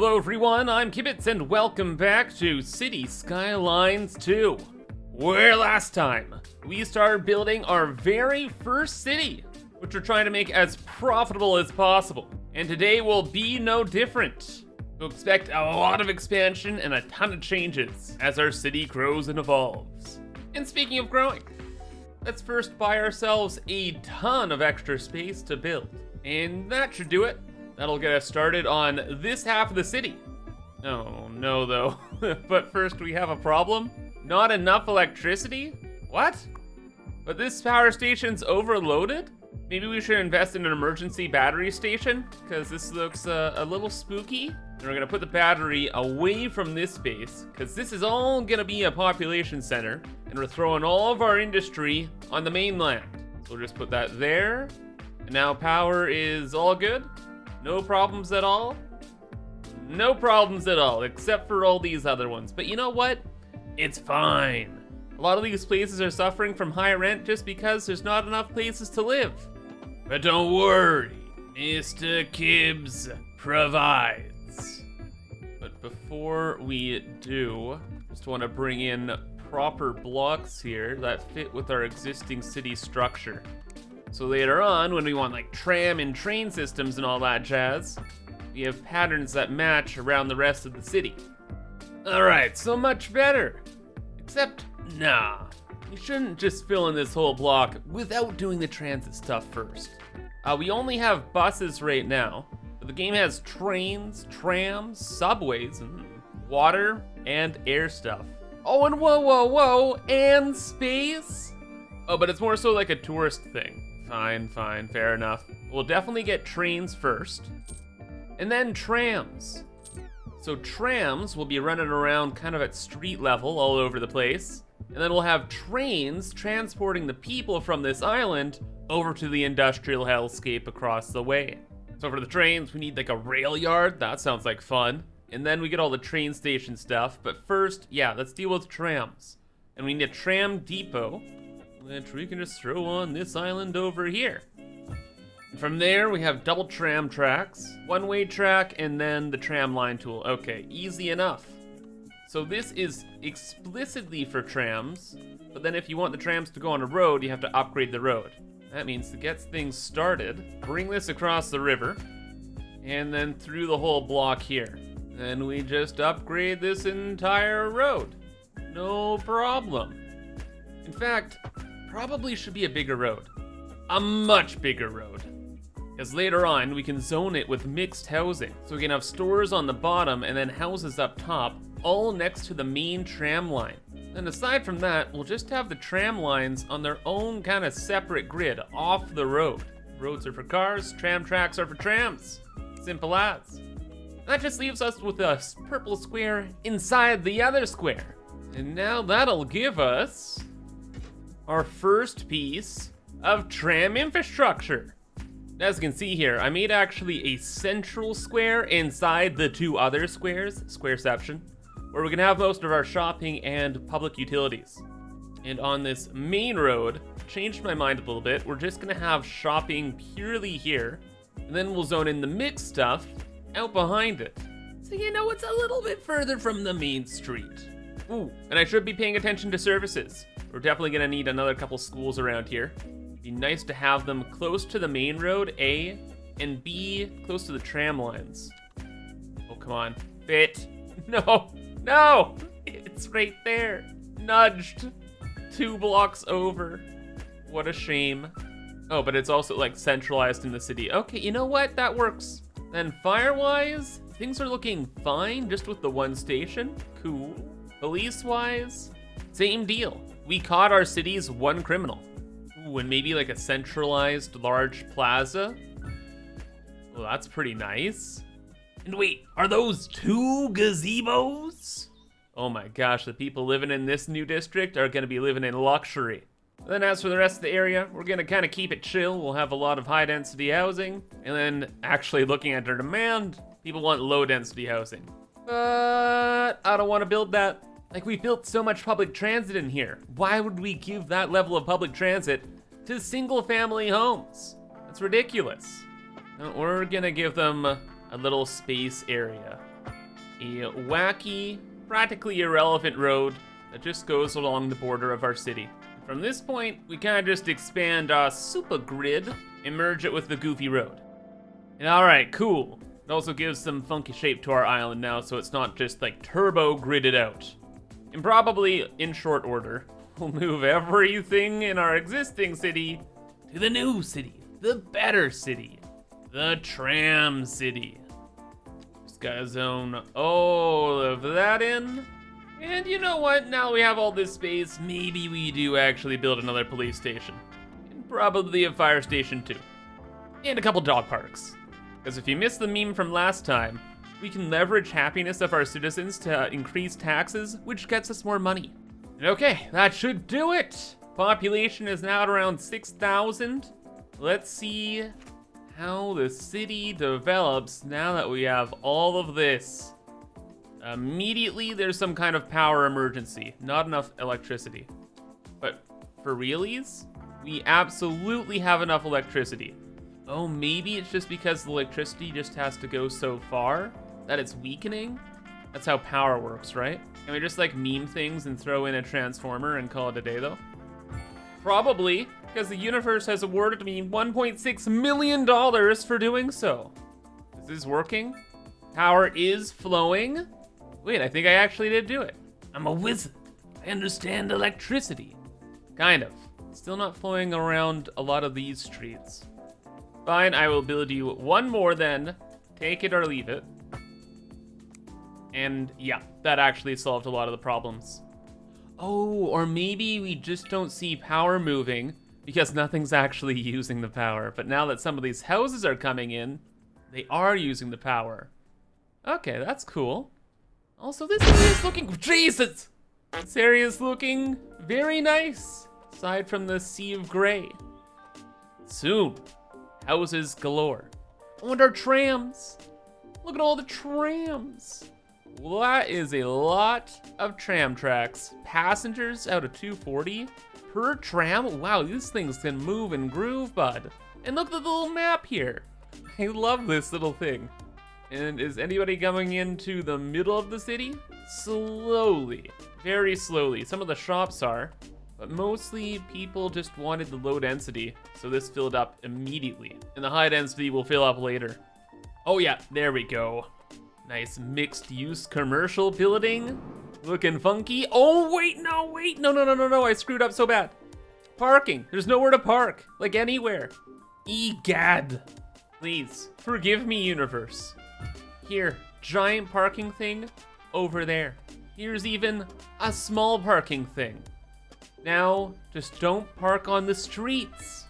Hello everyone, I'm ImKibitz and welcome back to City Skylines 2. Where last time, we started building our very first city, which we're trying to make as profitable as possible. And today will be no different. So expect a lot of expansion and a ton of changes as our city grows and evolves. And speaking of growing, let's first buy ourselves a ton of extra space to build. And that should do it. That'll get us started on this half of the city. Oh no though, but first we have a problem. Not enough electricity? What? But this power station's overloaded? Maybe we should invest in an emergency battery station, because this looks a little spooky. And we're gonna put the battery away from this base, because this is all gonna be a population center, and we're throwing all of our industry on the mainland. So we'll just put that there, and now power is all good. No problems at all? No problems at all, except for all these other ones. But you know what? It's fine. A lot of these places are suffering from high rent just because there's not enough places to live. But don't worry, Mr. Kibbs provides. But before we do, just want to bring in proper blocks here that fit with our existing city structure. So later on, when we want like tram and train systems and all that jazz, we have patterns that match around the rest of the city. All right, so much better. Except, nah, we shouldn't just fill in this whole block without doing the transit stuff first. We only have buses right now, but the game has trains, trams, subways, and water and air stuff. Oh, and whoa, and space? Oh, but it's more so like a tourist thing. Fine, fair enough. We'll definitely get trains first, and then trams. So trams will be running around kind of at street level all over the place, and then we'll have trains transporting the people from this island over to the industrial hellscape across the way. So for the trains, we need like a rail yard. That sounds like fun. And then we get all the train station stuff, but first, yeah, let's deal with trams. And we need a tram depot, which we can just throw on this island over here. And from there, we have double tram tracks, one-way track, and then the tram line tool. Okay, easy enough. So this is explicitly for trams, but then if you want the trams to go on a road, you have to upgrade the road. That means to get things started, bring this across the river, and then through the whole block here. Then we just upgrade this entire road. No problem. In fact, probably should be a bigger road. A much bigger road. Because later on, we can zone it with mixed housing. So we can have stores on the bottom and then houses up top, all next to the main tram line. And aside from that, we'll just have the tram lines on their own kind of separate grid off the road. Roads are for cars, tram tracks are for trams. Simple as. That just leaves us with a purple square inside the other square. And now that'll give us our first piece of tram infrastructure. As you can see here, I made actually a central square inside the two other squares, Squareception, where we can have most of our shopping and public utilities. And on this main road, changed my mind a little bit, we're just gonna have shopping purely here, and then we'll zone in the mixed stuff out behind it. So you know it's a little bit further from the main street. Ooh, and I should be paying attention to services. We're definitely gonna need another couple schools around here. Be nice to have them close to the main road, A, and B, close to the tram lines. Oh, come on, fit. No, it's right there. Nudged 2 blocks over. What a shame. Oh, but it's also like centralized in the city. Okay, you know what, that works. Then fire-wise, things are looking fine just with the one station, cool. Police-wise, same deal. We caught our city's one criminal. Ooh, and maybe like a centralized large plaza. Well, that's pretty nice. And wait, are those 2 gazebos? Oh my gosh, the people living in this new district are gonna be living in luxury. Then as for the rest of the area, we're gonna kind of keep it chill. We'll have a lot of high density housing. And then actually looking at their demand, people want low density housing. But I don't wanna build that. Like, we built so much public transit in here. Why would we give that level of public transit to single family homes? That's ridiculous. We're gonna give them a little space area. a wacky, practically irrelevant road that just goes along the border of our city. From this point, we kind of just expand our super grid and merge it with the goofy road. And all right, cool. It also gives some funky shape to our island now, so it's not just like turbo gridded out. And probably in short order, we'll move everything in our existing city to the new city, the better city, the tram city. Just gotta zone all of that in. And you know what? Now we have all this space, maybe we do actually build another police station. And probably a fire station too. And a couple dog parks. Because if you missed the meme from last time, we can leverage happiness of our citizens to increase taxes, which gets us more money. And okay, that should do it. Population is now at around 6,000. Let's see how the city develops now that we have all of this. Immediately, there's some kind of power emergency. Not enough electricity. But for realies, we absolutely have enough electricity. Oh, maybe it's just because the electricity just has to go so far that it's weakening? That's how power works, right? Can we just like meme things and throw in a transformer and call it a day though? Probably, because the universe has awarded me $1.6 million for doing so. Is this working? Power is flowing. Wait, I think I actually did do it. I'm a wizard. I understand electricity. Kind of. Still not flowing around a lot of these streets. Fine, I will build you one more then. Take it or leave it. And yeah, that actually solved a lot of the problems. Oh, or maybe we just don't see power moving because nothing's actually using the power. But now that some of these houses are coming in, they are using the power. Okay, that's cool. Also, this area is looking, Jesus! This area is looking very nice, aside from the sea of gray. Soon, houses galore. Oh, and our trams. Look at all the trams. Well, that is a lot of tram tracks. Passengers out of 240 per tram. Wow, these things can move and groove, bud. And look at the little map here. I love this little thing. And is anybody coming into the middle of the city? Slowly, very slowly. Some of the shops are, but mostly people just wanted the low density, so this filled up immediately. And the high density will fill up later. Oh yeah, there we go. Nice mixed use commercial building. Looking funky. Oh wait, no, I screwed up so bad. Parking, there's nowhere to park, like anywhere. Egad. Please, forgive me, universe. Here, giant parking thing over there. Here's even a small parking thing. Now, just don't park on the streets.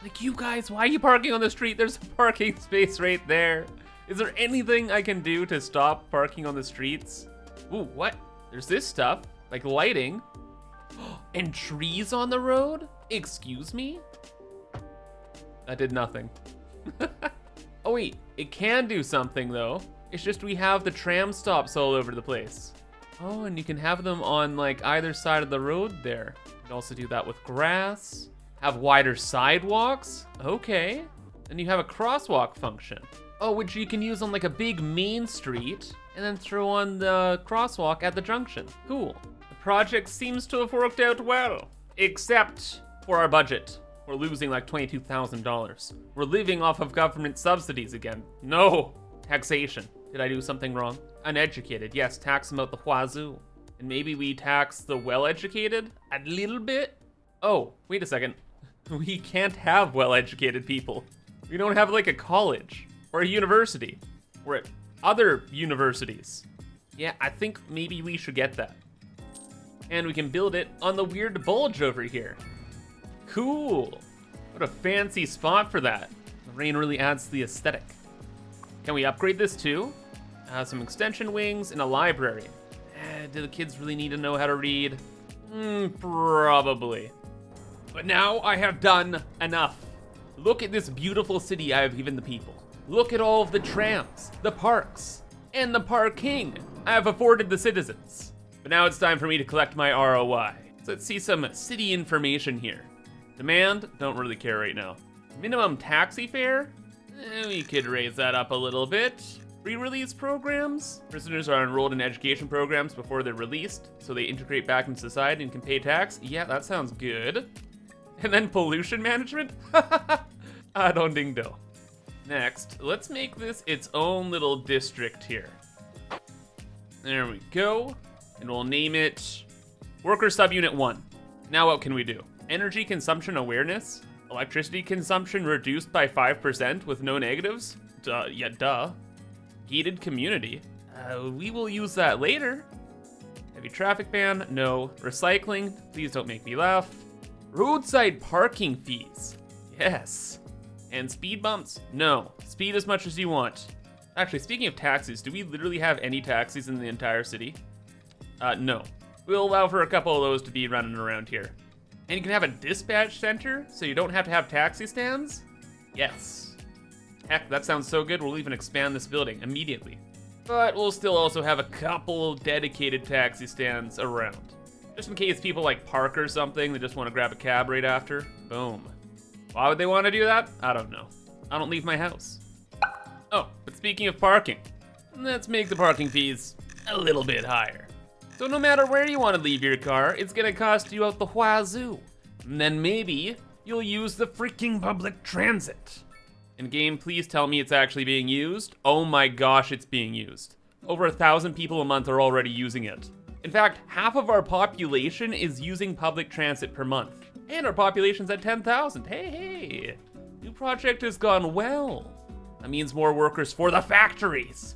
Like, you guys, why are you parking on the street? There's a parking space right there. Is there anything I can do to stop parking on the streets? Ooh, what? There's this stuff, like lighting. And trees on the road? Excuse me? That did nothing. Oh wait, it can do something though. It's just we have the tram stops all over the place. Oh, and you can have them on like either side of the road there. You can also do that with grass. Have wider sidewalks. Okay. And you have a crosswalk function. Oh, which you can use on like a big main street and then throw on the crosswalk at the junction. Cool. The project seems to have worked out well, except for our budget. We're losing like $22,000. We're living off of government subsidies again. No, taxation. Did I do something wrong? Uneducated, yes, tax them out the wazoo. And maybe we tax the well-educated a little bit? Oh, wait a second. We can't have well-educated people. We don't have like a college or a university. We're at other universities. Yeah, I think maybe we should get that. And we can build it on the weird bulge over here. Cool. What a fancy spot for that. The rain really adds to the aesthetic. Can we upgrade this too? Some extension wings and a library. Do the kids really need to know how to read? Probably. But now I have done enough. Look at this beautiful city I have given the people. Look at all of the trams, the parks, and the parking I have afforded the citizens. But now it's time for me to collect my ROI. So let's see some city information here. Demand, don't really care right now. Minimum taxi fare? We could raise that up a little bit. Pre-release programs. Prisoners are enrolled in education programs before they're released, so they integrate back into society and can pay tax. Yeah, that sounds good. And then pollution management? I don't think so. Next, let's make this its own little district here. There we go. And we'll name it Worker Subunit 1. Now what can we do? Energy consumption awareness. Electricity consumption reduced by 5% with no negatives. Duh. Heated community. We will use that later. Heavy traffic ban, no. Recycling, please don't make me laugh. Roadside parking fees, yes. And speed bumps, no. Speed as much as you want. Actually, speaking of taxis, do we literally have any taxis in the entire city? No. We'll allow for a couple of those to be running around here. And you can have a dispatch center, so you don't have to have taxi stands? Yes. Heck, that sounds so good, we'll even expand this building immediately. But we'll still also have a couple dedicated taxi stands around. Just in case people like park or something, they just want to grab a cab right after. Boom. Why would they want to do that? I don't know. I don't leave my house. Oh, but speaking of parking, let's make the parking fees a little bit higher. So no matter where you want to leave your car, it's gonna cost you out the wazoo. And then maybe you'll use the freaking public transit. In game, please tell me it's actually being used. Oh my gosh, it's being used. Over 1,000 people a month are already using it. In fact, half of our population is using public transit per month. And our population's at 10,000. Hey, new project has gone well. That means more workers for the factories.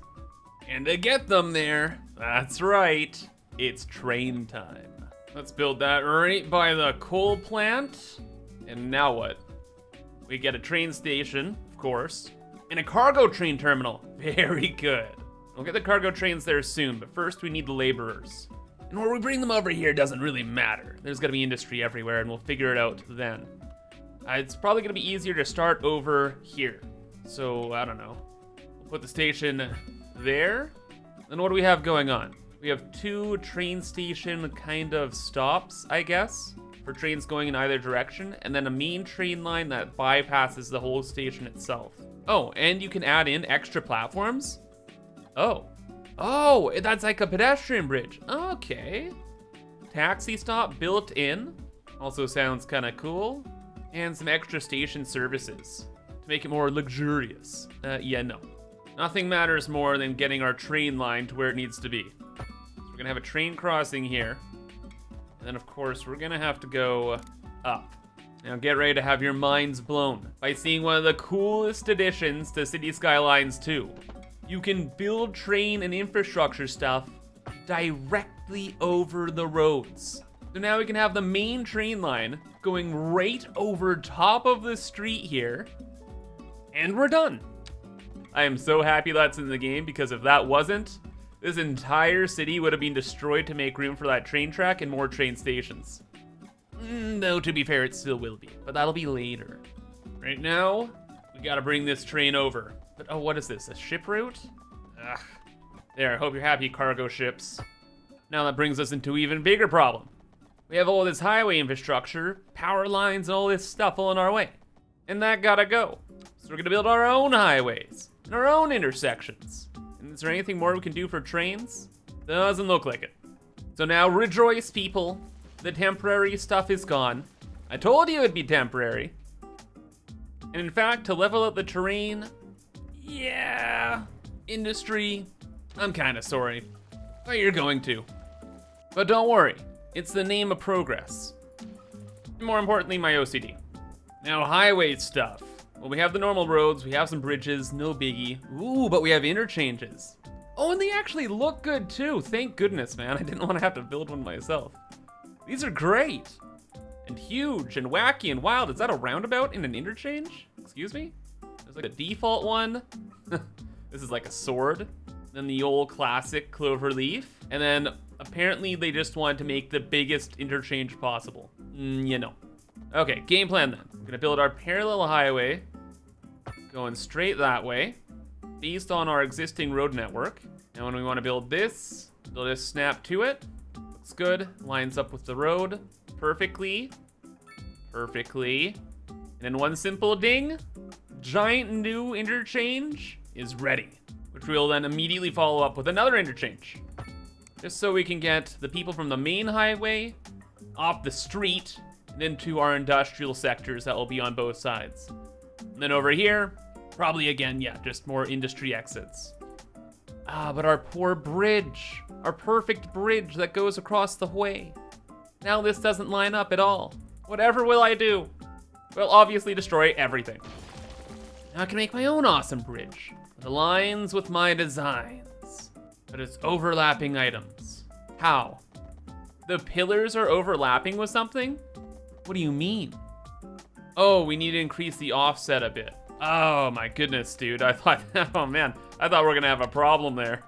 And to get them there, that's right, it's train time. Let's build that right by the coal plant. And now what? We get a train station, of course, and a cargo train terminal. Very good. We'll get the cargo trains there soon, but first we need the laborers. And where we bring them over here doesn't really matter. There's gonna be industry everywhere and we'll figure it out then. It's probably gonna be easier to start over here. So, I don't know. We'll put the station there. Then what do we have going on? We have 2 train station kind of stops, I guess, for trains going in either direction, and then a main train line that bypasses the whole station itself. Oh, and you can add in extra platforms? Oh, that's like a pedestrian bridge. Okay. Taxi stop built in. Also sounds kind of cool. And some extra station services to make it more luxurious. Yeah, no. Nothing matters more than getting our train line to where it needs to be. So we're gonna have a train crossing here. And then of course, we're gonna have to go up. Now get ready to have your minds blown by seeing one of the coolest additions to City Skylines 2. You can build train and infrastructure stuff directly over the roads. So now we can have the main train line going right over top of the street here, and we're done. I am so happy that's in the game, because if that wasn't, this entire city would have been destroyed to make room for that train track and more train stations. Though to be fair, it still will be, but that'll be later. Right now, we gotta bring this train over. But oh, what is this, a ship route? Ugh. There, I hope you're happy, cargo ships. Now that brings us into an even bigger problem. We have all this highway infrastructure, power lines, and all this stuff all in our way. And that gotta go. So we're gonna build our own highways, and our own intersections. And is there anything more we can do for trains? Doesn't look like it. So now rejoice, people. The temporary stuff is gone. I told you it'd be temporary. And in fact, to level out the terrain, yeah, industry, I'm kinda sorry, but you're going to. But don't worry, it's the name of progress. And more importantly, my OCD. Now highway stuff. Well, we have the normal roads, we have some bridges, no biggie. Ooh, but we have interchanges. Oh, and they actually look good too. Thank goodness, man. I didn't want to have to build one myself. These are great. And huge and wacky and wild. Is that a roundabout in an interchange? Excuse me? There's like a default one. This is like a sword. Then the old classic clover leaf. And then apparently they just wanted to make the biggest interchange possible. You know. Okay, game plan then. We're gonna build our parallel highway, going straight that way, based on our existing road network. And when we wanna build this, they'll just snap to it. Looks good, lines up with the road perfectly. Perfectly. And in one simple ding, giant new interchange is ready. which we'll then immediately follow up with another interchange. Just so we can get the people from the main highway off the street and into our industrial sectors that will be on both sides. And then over here, probably again, yeah, just more industry exits. But our poor bridge, our perfect bridge that goes across the way. Now this doesn't line up at all. Whatever will I do? Well, obviously destroy everything. Now I can make my own awesome bridge that aligns with my designs, but it's overlapping items. How? The pillars are overlapping with something? What do you mean? Oh, we need to increase the offset a bit. Oh my goodness, dude. I thought, oh man, I thought we were gonna have a problem there.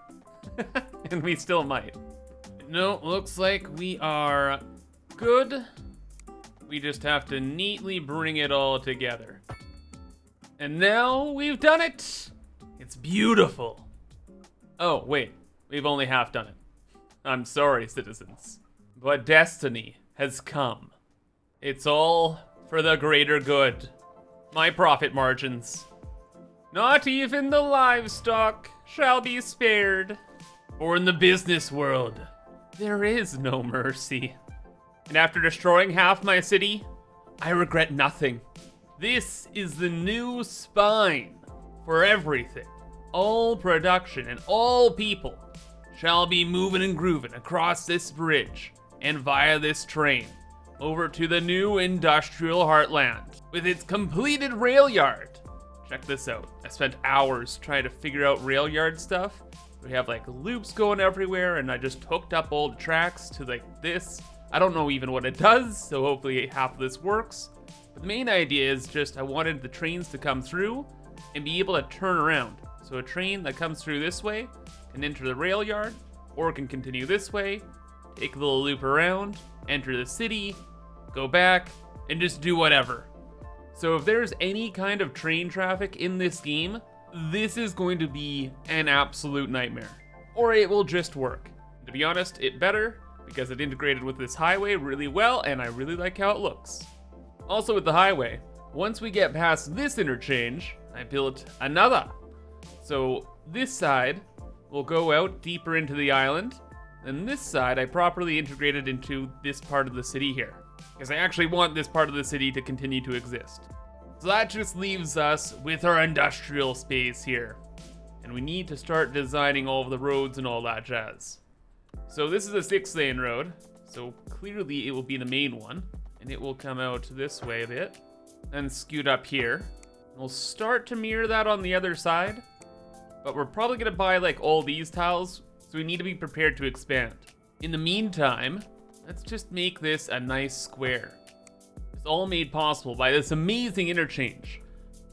And we still might. No, looks like we are good. We just have to neatly bring it all together. And now we've done it. It's beautiful. Oh, wait, we've only half done it. I'm sorry, citizens, but destiny has come. It's all for the greater good. My profit margins. Not even the livestock shall be spared. For in the business world, there is no mercy. And after destroying half my city, I regret nothing. This is the new spine for everything. All production and all people shall be moving and grooving across this bridge and via this train over to the new industrial heartland with its completed rail yard. Check this out. I spent hours trying to figure out rail yard stuff. We have like loops going everywhere, and I just hooked up all the tracks to like this. I don't know even what it does, so hopefully half of this works. But the main idea is just I wanted the trains to come through and be able to turn around. So a train that comes through this way can enter the rail yard, or can continue this way, take a little loop around, enter the city, go back, and just do whatever. So if there's any kind of train traffic in this game, this is going to be an absolute nightmare. Or it will just work. To be honest, it better, because it integrated with this highway really well, and I really like how it looks. Also with the highway, once we get past this interchange, I built another. So this side will go out deeper into the island, and this side I properly integrated into this part of the city here, because I actually want this part of the city to continue to exist. So that just leaves us with our industrial space here, and we need to start designing all of the roads and all that jazz. So this is a 6-lane road, so clearly it will be the main one, and it will come out this way a bit, and scoot up here. We'll start to mirror that on the other side, but we're probably gonna buy like all these tiles, so we need to be prepared to expand. In the meantime, let's just make this a nice square. It's all made possible by this amazing interchange.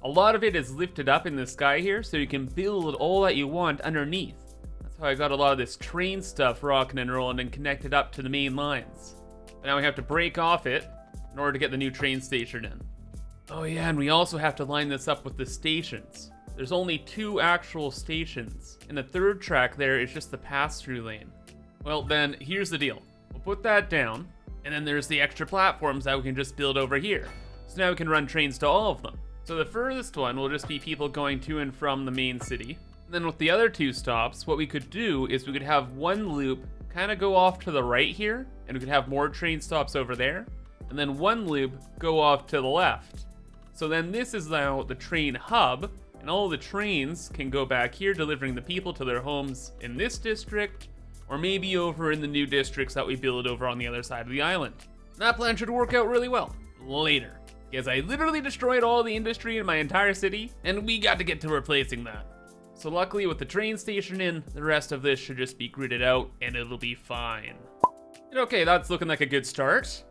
A lot of it is lifted up in the sky here, so you can build all that you want underneath. That's how I got a lot of this train stuff rocking and rolling and connected up to the main lines. But now we have to break off it in order to get the new train station in. Oh yeah, and we also have to line this up with the stations. There's only 2 actual stations, and the 3rd track there is just the pass-through lane. Well then, here's the deal. We'll put that down, and then there's the extra platforms that we can just build over here. So now we can run trains to all of them. So the furthest one will just be people going to and from the main city. And then with the other 2 stops, what we could do is we could have one loop kind of go off to the right here, and we could have more train stops over there, and then one loop go off to the left. So then this is now the train hub, and all the trains can go back here delivering the people to their homes in this district, or maybe over in the new districts that we build over on the other side of the island. That plan should work out really well later, because I literally destroyed all the industry in my entire city, and we got to get to replacing that. So luckily with the train station in, the rest of this should just be gridded out, and it'll be fine. And okay, that's looking like a good start.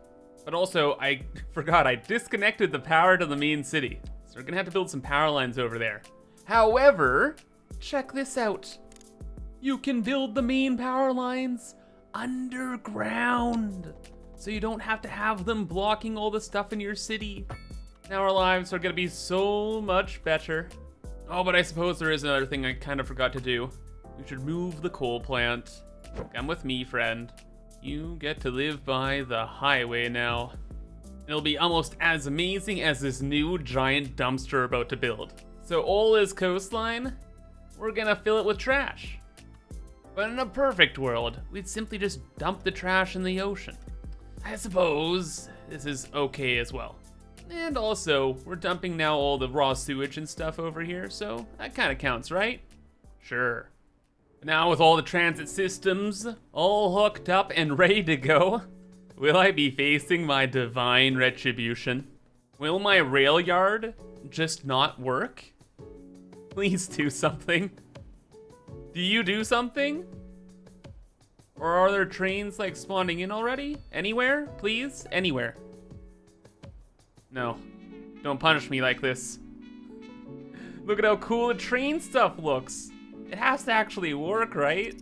But also, I forgot I disconnected the power to the main city. So we're gonna have to build some power lines over there. However, check this out. You can build the main power lines underground, so you don't have to have them blocking all the stuff in your city. Now our lives are gonna be so much better. Oh, but I suppose there is another thing I kind of forgot to do. We should move the coal plant. Come with me, friend. You get to live by the highway now. It'll be almost as amazing as this new giant dumpster we're about to build. So all is coastline, we're gonna fill it with trash. But in a perfect world, we'd simply just dump the trash in the ocean. I suppose this is okay as well. And also, we're dumping now all the raw sewage and stuff over here, so that kind of counts, right? Sure. Now with all the transit systems all hooked up and ready to go, will I be facing my divine retribution? Will my rail yard just not work? Please do something. Do you do something? Or are there trains like spawning in already? Anywhere, please? Anywhere. No, don't punish me like this. Look at how cool the train stuff looks. It has to actually work, right?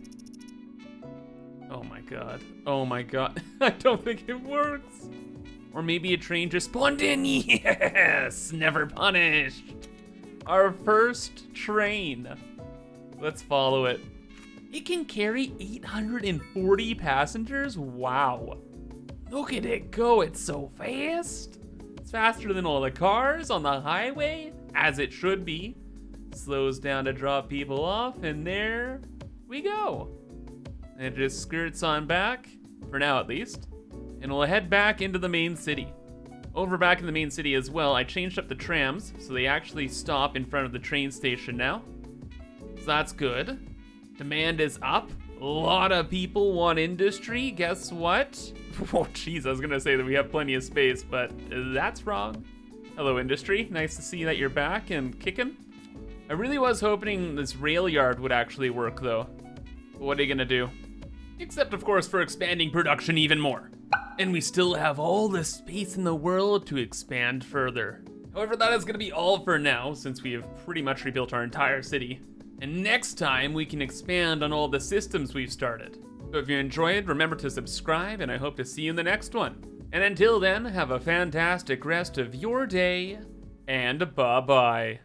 Oh my god. Oh my god. I don't think it works. Or maybe a train just spawned in. Yes! Never punished. Our first train. Let's follow it. It can carry 840 passengers? Wow. Look at it go. It's so fast. It's faster than all the cars on the highway, as it should be. Slows down to drop people off, and there we go. And it just skirts on back, for now at least, and we'll head back into the main city. Over back in the main city as well, I changed up the trams, so they actually stop in front of the train station now. So that's good. Demand is up. A lot of people want industry. Guess what? Oh, jeez, I was gonna say that we have plenty of space, but that's wrong. Hello, industry. Nice to see that you're back and kicking. I really was hoping this rail yard would actually work, though. But what are you gonna do? Except, of course, for expanding production even more. And we still have all the space in the world to expand further. However, that is gonna be all for now, since we have pretty much rebuilt our entire city. And next time, we can expand on all the systems we've started. So if you enjoyed, remember to subscribe, and I hope to see you in the next one. And until then, have a fantastic rest of your day, and bye-bye.